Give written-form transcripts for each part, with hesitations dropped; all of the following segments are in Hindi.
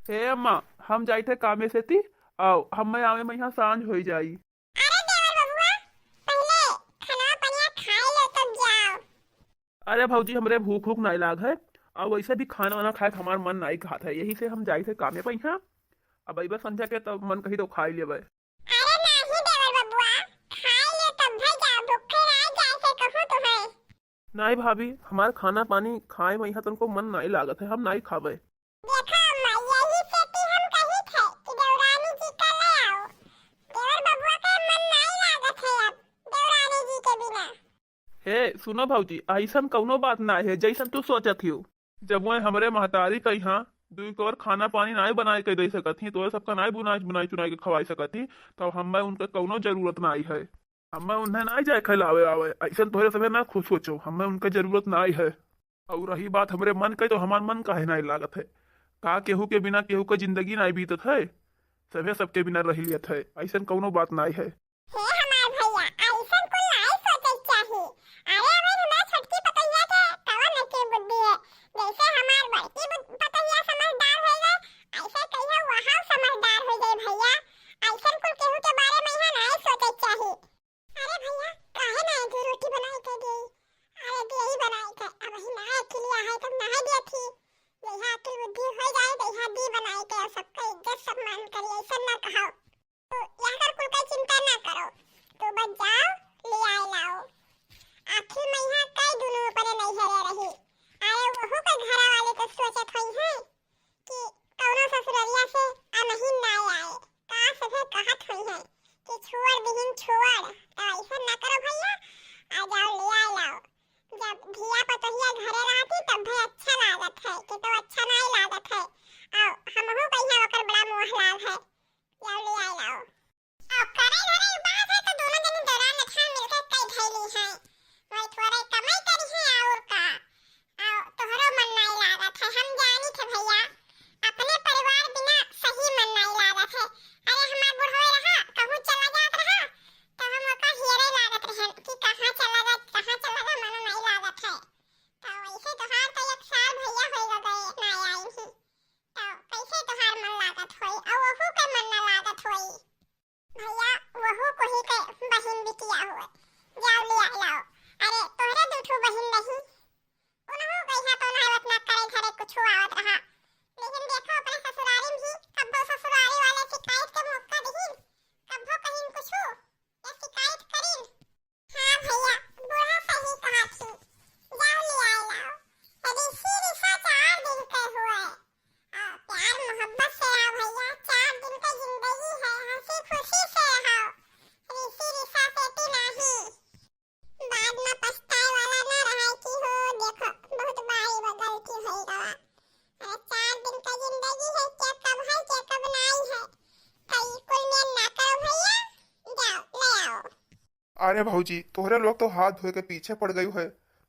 हे अम्मा, हम जाई थे कामे से ती। आओ हम आवे में यहाँ सांझ हो जाई। अरे देवर बबुआ, पहले खाना पनिया खाए लो तब जाओ। अरे भौजी, हमरे भूख भूख नहीं लाग है। अब वैसे भी खाना वाना खाए के हमार मन नहीं खात है, यही से हम जाई थे कामे पे यहाँ। अब अइबा संध्या के तब मन कही तो खाई लेबै। अरे नहीं देवर बबुआ, खाए लो तब भाई जाओ, भूखे रह जाए से कहूँ तो है। नहीं भाभी, हमार खाना पानी खाए में यहाँ तुमको मन नहीं लागत है, हम नहीं खावे। देखो अम्मा, यही से कि हम कही थे कि देवरानी जी का ले आओ। देवर बबुआ का मन नहीं लागत है अब देवरानी जी के बिना। हे सुनो भौजी, ऐसन कौनो बात ना है जैसन तू सोचत हियो। जब वो हमरे महतारी का यहाँ दुई और खाना पानी नहीं बनाए के दे सकत ही, तो सबका नहीं बुनाई बुनाई चुनाई के खवाई सकत ही, तब हमें उनके कौनो जरूरत नहीं है। हमें उन्हें नहीं जाए खिलावे आवे, ऐसा तोहरे समय ना खुश सोचो, हमें उनके जरूरत नहीं है। और रही बात हमरे मन के, तो हमार मन काहे नहीं लागत है। का केहू के बिना केहू के जिंदगी नहीं बीतत है। सभे सबके बिना रह लियत है, ऐसा कौनो बात नहीं है। हे हमार भैया, ऐसन कुल नहीं सोचे चाहिए। अरे अगर हमार छोटकी पतैया के कवन के बुद्धि है, जैसे हमार बड़की पतैया समझदार हो गए, ऐसे कहियो वहाँ समझदार हो गए भैया। ऐसन कुल केहू के बारे में यहाँ नहीं सोचे चाहिए। अरे भैया, काहे ना एक रोटी बनाई के दे। अरे दे ही बनाई के, अब ही ना अकेलिया है तब ना दिया थी। जहाँ अकल बुद्धि हो जाए तो यहाँ दी बनाई के, और सबका इज्जत सम्मान करिए, ऐसा ना कहो। तो यहाँ कुल का चिंता ना करो, तो बस जाओ ले आए लाओ। आखिर में यहाँ कई दुनों पर नहीं हरे रही। अरे वहू के घर वाले तो सोचत हुई है कि कौनो ससुररिया से अनहिन ना आए। कहाँ से भी कहत हुई है कि छोड़ बिहिन छोड़, तो ऐसा ना करो भैया। आ जाओ ले आए लाओ। जब धिया पतहिया घरे रहती तब भी अच्छा लागत है, कि तो अच्छा नहीं लागत है। आओ हमहू कहिया ओकर बड़ा मोह लाल है। जाओ ले आए लाओ। अब करे धरे बात है तो दोनों जने दौरान अच्छा मिलकर कई धैली है। वही थोड़े कमाई करी है और का। आओ तोहरो मन नहीं लागत है, हम जानी थे भैया। अपने परिवार बिना सही मन नहीं लागत है। अरे हमार बुढ़वे रहा कहूँ चला जात रहा, तो हम ओका हियरे लागत रहे कि कहाँ चला गया मन नहीं लागत है। तो वैसे तोहार तो एक साल भैया हो गए ना आई ही, तो कैसे तोहार मन लागत होई और वहू के मन ना लागत होई। भैया वहू को ही के बहिन बिटिया हुए, जाओ ले आ लाओ। अरे तोहरे दूठो बहिन नहीं, उन्हों कहिया तो ना ना करे घरे कुछ आवत रहा। लेकिन देखो अपने ससुरारी में भी कब्बो ससुरारी वाले शिकायत के मौका दहीन, कब्बो कहीं कुछ या शिकायत करीन। हाँ भैया, बूढ़ा सही कहा थी, जाओ ले आए लाओ। अरे रिसा 4 दिन का हुआ है। प्यार मोहब्बत से आओ भैया, 4 दिन का जिंदगी है, हंसी खुशी से रहो। ऋषि रिसा सेती नहीं, बाद में पछताए वाला ना रहे कि हो देखो बहुत बड़ी गलती हो गवा। अरे 4 दिन का जिंदगी है, क्या कब है क्या कब नहीं है, कई कुल में ना करो भैया। जाओ ले आओ। अरे भौजी, तोहरे लोग तो हाथ धोए के पीछे पड़ गई है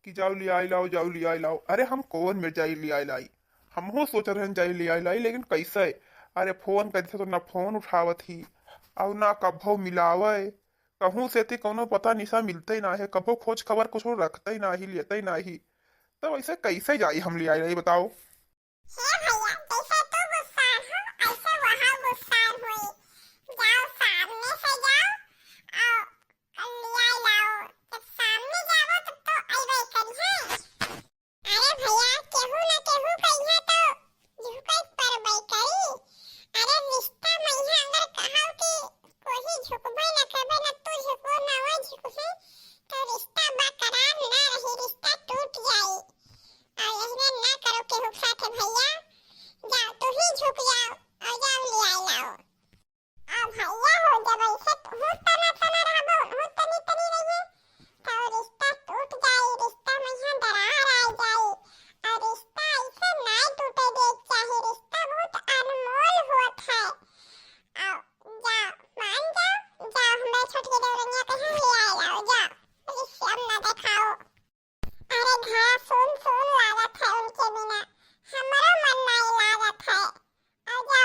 कि जाओ ले आई लाओ, जाओ ले आई लाओ। अरे हम कौन मिल जाई ले आई लाई, हमहू सोच रहे हैं जाई ले आई लाई, लेकिन कैसे। अरे फोन करते तो ना फोन उठावत ही, और ना कभो मिलावे। कहूँ से थी कोनो पता निशा मिलते ही ना है, कभो खोज खबर कुछ रखते ही ना ही, लेते ही ना ही। तो वैसे कैसे जाई हम ले आई लाई, बताओ। हे भैया, जैसे तू गुस्सार हो ऐसे वहाँ गुस्सार हुई। जाओ सामने से जाओ, आओ ले आए लाओ। जब सामने जाओ तब तो अइबे करी है। अरे भैया केहू ना केहू कहिया तो झुकै परबै करी। अरे रिश्ता में यहाँ अगर कहा कि कोई झुकबै ना करबै ना, तू झुको ना वो झुके, तो रिश्ता बरकरार ना रही, रिश्ता टूट जाई। और यही ना करो केहू साथे भैया। जाओ तू ही झुक जाओ और जाओ ले आए लाओ। अब भैया हो जब ऐसे हूँ तना तना रहबो, हूँ तनी तनी रहिए, तो रिश्ता टूट जाए, रिश्ता में यहाँ दरार आ जाए। और रिश्ता ऐसे नहीं टूटे देख चाहे, रिश्ता बहुत अनमोल होत है। आओ जाओ मान जाओ, जाओ हमारे छोटकी डोरिया कहाँ ले आए लाओ, जाओ रिश्ता ना दिखाओ। अरे घर सुन सुन लागत है उनके बिना, हमारा मन नहीं लागत है। आ जाओ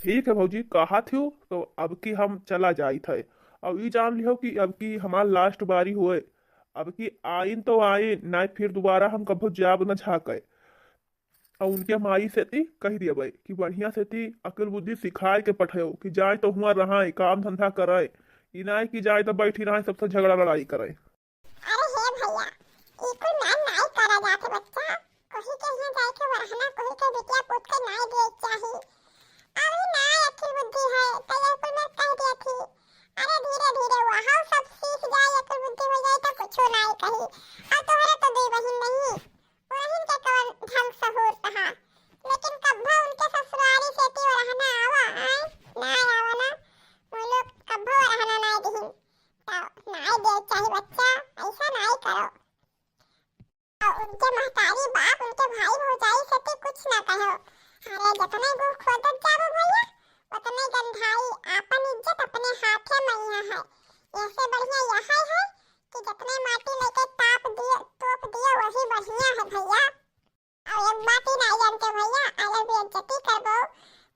ठीक है भौजी, कहा थी तो अब की हम चला जाई थे। अब ये जान लियो कि अब की हमार लास्ट बारी हुए। अब की आइन तो आइन ना, फिर दोबारा हम कभो जाब न झाके। और उनके माई से थी कह दिया भाई कि बढ़िया से थी अकल बुद्धि सिखाए के पठाओ कि जाए तो हुआ रहा काम धंधा करे, ई ना कि जाए तो बैठी रहा सबसे झगड़ा लड़ाई करे। अरे हे भैया, ई कुल नाम नाई करा जात बच्चा। कोही के यहाँ जाए के वरहना, कोही के बिटिया पुत के नाई दे चाही। अभी नाई अकल बुद्धि है तो ये कुल मैं कह दिया थी। अरे धीरे धीरे वहाँ सब सीख जाए, अकल बुद्धि हो जाए तो कुछ नाई कही। और तोहरे तो दुई बहिन नहीं, बहिन के कवन ढंग सहूर कहा। लेकिन कब्बा उनके ससुरारी से ती वरहना आवा आए नाई आवा ना, वो लोग कब्बा वरहना नाई दिहिन तो नाई दे चाही बच्चा। ऐसा नाई करो। और उनके महतारी बाप उनके भाई भौजाई से ती कुछ ना कहो। अरे जतने गुह खोदत जाबो भैया उतने गंधाई। आपन इज्जत अपने हाथे मैया है। ऐसे बढ़िया यह है कि जितने माटी लेके ताप दिए तोप दिए वही बढ़िया है भैया। और एक बात ही नहीं जानते भैया, अगर बेइज्जती करबो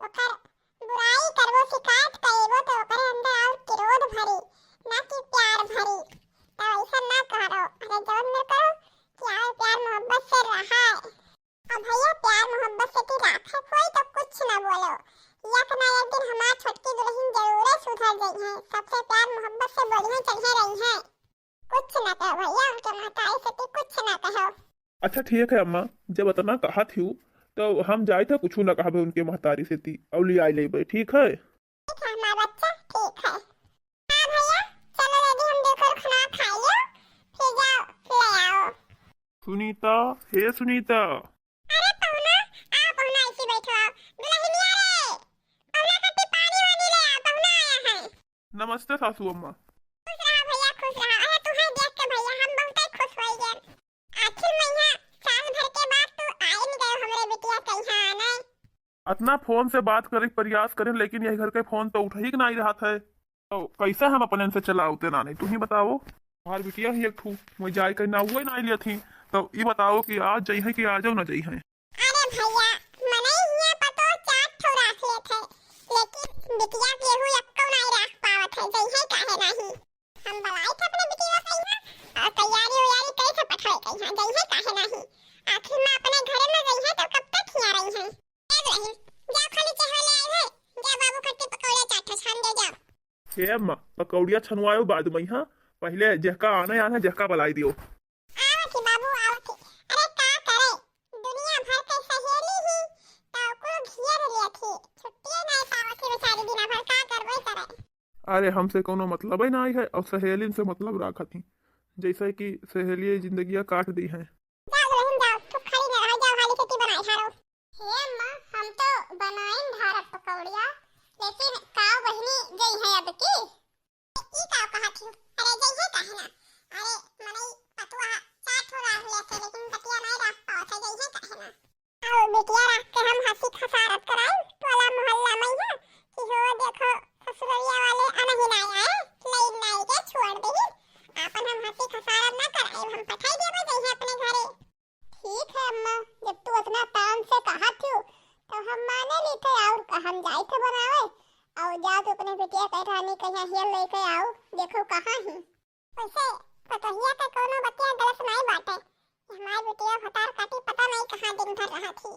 ओकर बुराई करबो शिकायत करेबो तो ओकर अंदर और क्रोध भरी ना कि प्यार भरी। तो ऐसा ना करो। अरे जवन में करो कि आओ प्यार मोहब्बत से रहा। और भैया प्यार मोहब्बत से की राखे कोई तो कुछ ना बोलो। एक ना एक दिन हमार छोटकी दुल्हन जरूर सुधर गई है, सबसे प्यार मोहब्बत से बढ़िया चढ़े रही है। कुछ ना कहो भैया, उनके महतारी से भी कुछ ना कहो। अच्छा ठीक है अम्मा, जब इतना कहा थी तो हम जाए थे कुछ ना कहा उनके महतारी से थी और ले आई ले, ठीक है। ठीक है हमारा बच्चा, ठीक है। हाँ भैया चलो रेडी, हम देखो खाना खा लो फिर जाओ ले आओ। सुनीता, हे सुनीता। अरे पहुना आओ, पहुना इसी बैठो आओ। दुल्हनिया रे पहुना कति पानी वानी ले आओ, पहुना आया है। नमस्ते सासू अम्मा। खुश रहा भैया खुश रहा। अरे तुम्हें देख के भैया हम बहुत ही खुश हो गए। आखिर महीना साल भर के बाद तू आए नहीं गए हमरे बिटिया कहीं आना। इतना फोन से बात करे प्रयास करें लेकिन यही घर के फोन तो उठ ही नहीं रहा था। तो कैसे हम अपने से चलाते ना, नहीं तुम ही बताओ। हमार बिटिया ही एक ठू मुझे जाए कर ना हुआ ना लिया थी, तो ये बताओ कि आज जाइ है कि आ जाओ ना जाइ है। अरे भैया मने हिया पतो चाट ठो रख ले थे, लेकिन बिटिया केहू एको नहीं रख पावत है। जाइ है काहे नहीं। हम बुलाए थे अपने बिटिया से यहाँ और तैयारी उयारी कैसे पठाए कहीं जाइ है काहे नहीं। आखिर में अपने घर में गई है तो कब तक हिया रही है। ए दुल्हन जा खाली चाय ले आई है, जा बाबू खट्टी पकौड़े चाट ठो छान दे जाओ। हे अम्मा, पकौड़िया छनवायो बाद में हाँ, पहले जहका आना आना जहका बलाई दियो। आवती बाबू आवती। अरे का करे दुनिया भर के सहेली ही तो कुल घेर लिया थी, छुट्टी नहीं पावती बेचारी दिन भर का करबे करे। अरे हमसे कोनो मतलब ही नहीं है और सहेलिन से मतलब रखा थी, जैसे कि सहेली जिंदगियां काट दी हैं। जाओ दुल्हन जाओ, तू खड़ी न रह, जाओ हाली खेती बनाई हारो। हे अम्मा हम तो बनाइन भारत पकौड़िया, लेकिन काव बहिनी गई है अब की। ई काव कहा थी। अरे गई है काहे ना। अरे मने पतुआ चाट हो रहा है लेकिन बतिया नहीं रख पाओ थे। गई है काहे ना। और बिटिया रख के हम हंसी खसारत कराई टोला मोहल्ला में है कि हो देखो ससुररिया वाले अनही नहीं आए, लेइन नहीं के छोड़ देही। आपन हम हंसी खसारत ना कराई, हम पठाई देबे गई है अपने घरे। ठीक है अम्मा, जब तू इतना टाइम से कहा थी तो हम माने ली थे और हम जाए थे बनावे। और जा तू अपने बिटिया कह रानी कहीं हिया लेके आओ, देखो कहाँ है। वैसे पतहिया का कोनो बतिया गलत नहीं बाटे। हमारी बिटिया भतार काटी पता नहीं कहाँ दिन भर रहा थी,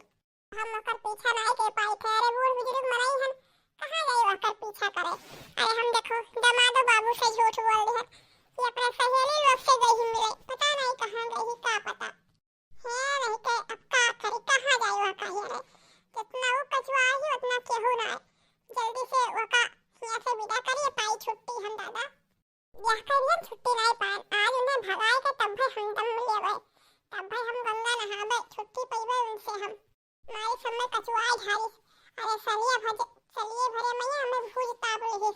हम ओकर पीछा नहीं के पाए थे। अरे बूढ़ बुजुर्ग मरई हन, कहाँ गई ओकर पीछा करे। अरे हम देखो दमादो बाबू से झूठ बोल रहे कि अपने सहेली लोग से गई मिले, पता नहीं कहाँ गई, का पता है नहीं के अब का करी कहाँ जाए वह कहिए रे। जितना वो कछुआ ही उतना केहू ना है। जल्दी से वो का हिया से विदा करिए पाई छुट्टी हम दादा। यह करिए छुट्टी नहीं पाए, आज उन्हें भगाए के तब भी हम दम लेवे, तब भी हम गंगा नहावे छुट्टी पाइबे उनसे हम। हमारे समय कछुआ झाड़ी। अरे सलिए भरे मैया हमें भूज ताब रही।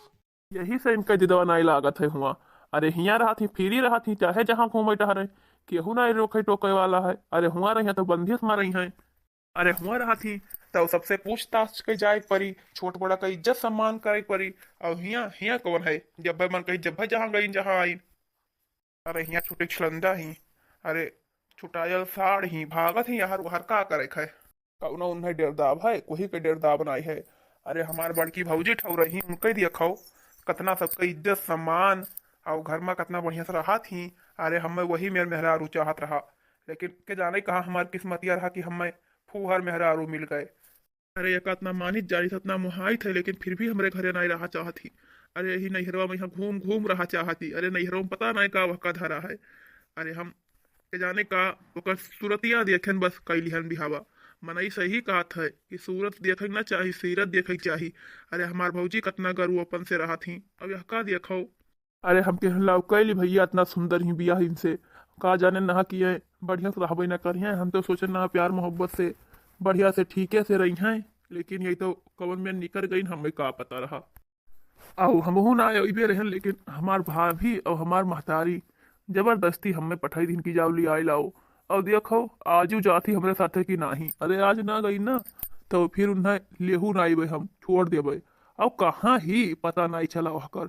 यही से इनका जिदवा नहीं लागत है हुआ। अरे हिया रहा थी फिरी रहा थी चाहे जहाँ घूमे टहरे, केहू ना रोके टोके वाला है। अरे हुआ रही तो बंदिश मार रही है। अरे हुआ रहा थी तो सबसे पूछताछ के जाए परी, छोट बड़ा का इज्जत सम्मान करे परी। और हिया हिया कौन है जब मन कही जब जहाँ गई जहाँ आई। अरे हिया छुटे छलंदा ही, अरे छुटायल साड़ ही भागत ही यार हर का करे है। कौना उन्हें डेरदाब है, कोई के डेरदाब नहीं है। अरे हमार बड़की भौजी ठौ रही उनके दिया खाओ कतना सबका इज्जत सम्मान और घर में कितना बढ़िया से रहा थी। अरे हमें वही मेरे मेहरारू चाहत रहा, लेकिन के जाने कहा हमार किस्मतिया रहा कि हमें फूहर मेहरारू मिल गए। अरे एक इतना मानित जारी इतना मुहाई थे, लेकिन फिर भी हमरे घरे नहीं रहा चाहती। अरे यही नैहरवा में यहाँ घूम घूम रहा चाहती। अरे नैहरवा में पता नहीं का वह का धरा है। अरे हम के जाने का ओकर सूरतिया देखें बस कैलिहन बिहावा। मनई सही कहा था कि सूरत देखे ना चाही सीरत देखे चाही। अरे हमार भौजी कतना गरु अपन से रहा थी, अब यह का देखो। अरे हम के लाव कैली भैया इतना सुंदर ही बिया इनसे का जाने ना किए बढ़िया से रहबे ना करिए। हम तो सोचे ना प्यार मोहब्बत से बढ़िया से ठीके से रही हैं, लेकिन यही तो कवन में निकल गई हमें का पता रहा। आओ हमहू ना अबे रहन, लेकिन हमार भाभी और हमार महतारी जबरदस्ती हमें पठाई दिन की जावली आई लाओ। और देखो आजू जाती हमरे साथे की नाही। अरे आज ना गई ना तो फिर उन्हें लेहू ना आइबे, हम छोड़ देबे। अब कहाँ ही पता नहीं चला वह कर।